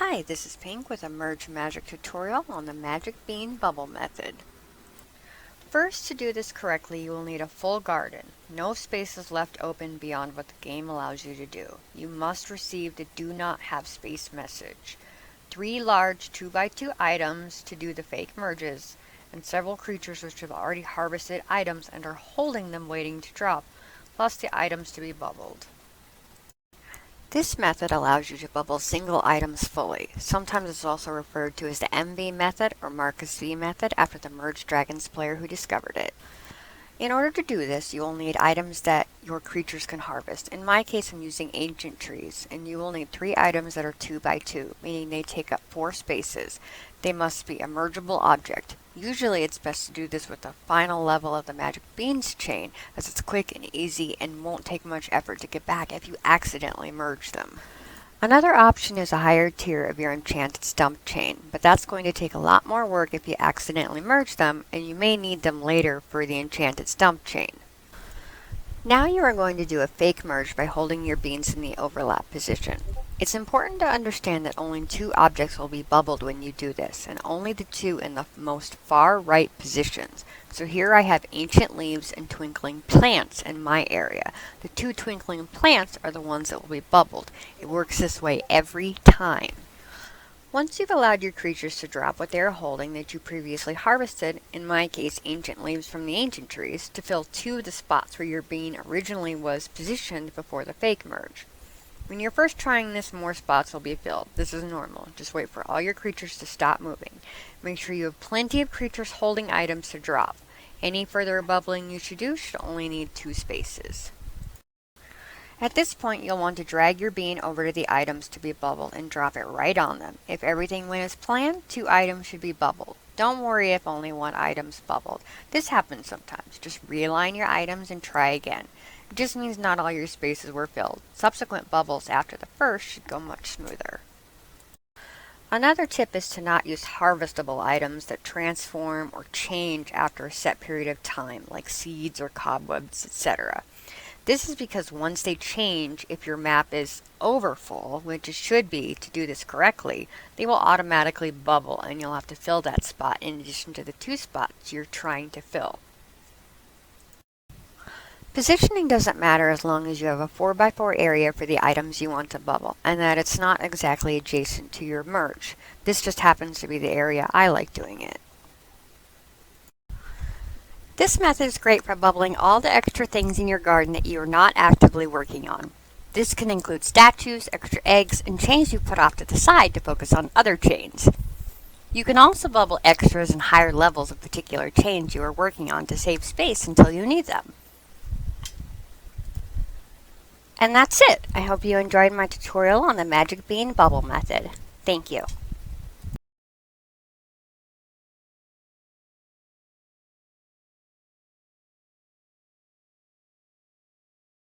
Hi, this is Pink with a Merge Magic tutorial on the Magic Bean Bubble method. First, to do this correctly, you will need a full garden. No spaces left open beyond what the game allows you to do. You must receive the Do Not Have Space message. 3 large 2x2 items to do the fake merges, and several creatures which have already harvested items and are holding them waiting to drop, plus the items to be bubbled. This method allows you to bubble single items fully. Sometimes it's also referred to as the MV method or Marcus V method after the Merged Dragons player who discovered it. In order to do this, you will need items that your creatures can harvest. In my case, I'm using Ancient Trees, and you will need 3 items that are 2x2, meaning they take up 4 spaces. They must be a mergeable object. Usually it's best to do this with the final level of the Magic Beans chain, as it's quick and easy and won't take much effort to get back if you accidentally merge them. Another option is a higher tier of your Enchanted Stump chain, but that's going to take a lot more work if you accidentally merge them, and you may need them later for the Enchanted Stump chain. Now you are going to do a fake merge by holding your beans in the overlap position. It's important to understand that only 2 objects will be bubbled when you do this, and only the 2 in the most far right positions. So here I have Ancient Leaves and Twinkling Plants in my area. The 2 Twinkling Plants are the ones that will be bubbled. It works this way every time. Once you've allowed your creatures to drop what they are holding that you previously harvested, in my case Ancient Leaves from the Ancient Trees, to fill 2 of the spots where your bean originally was positioned before the fake merge. When you're first trying this, more spots will be filled. This is normal. Just wait for all your creatures to stop moving. Make sure you have plenty of creatures holding items to drop. Any further bubbling you should do should only need 2 spaces. At this point, you'll want to drag your bean over to the items to be bubbled and drop it right on them. If everything went as planned, 2 items should be bubbled. Don't worry if only 1 item's bubbled. This happens sometimes. Just realign your items and try again. It just means not all your spaces were filled. Subsequent bubbles after the first should go much smoother. Another tip is to not use harvestable items that transform or change after a set period of time, like seeds or cobwebs, etc. This is because once they change, if your map is overfull, which it should be to do this correctly, they will automatically bubble and you'll have to fill that spot in addition to the 2 spots you're trying to fill. Positioning doesn't matter as long as you have a 4x4 area for the items you want to bubble, and that it's not exactly adjacent to your merge. This just happens to be the area I like doing it. This method is great for bubbling all the extra things in your garden that you are not actively working on. This can include statues, extra eggs, and chains you put off to the side to focus on other chains. You can also bubble extras and higher levels of particular chains you are working on to save space until you need them. And that's it! I hope you enjoyed my tutorial on the Magic Bean Bubble method. Thank you.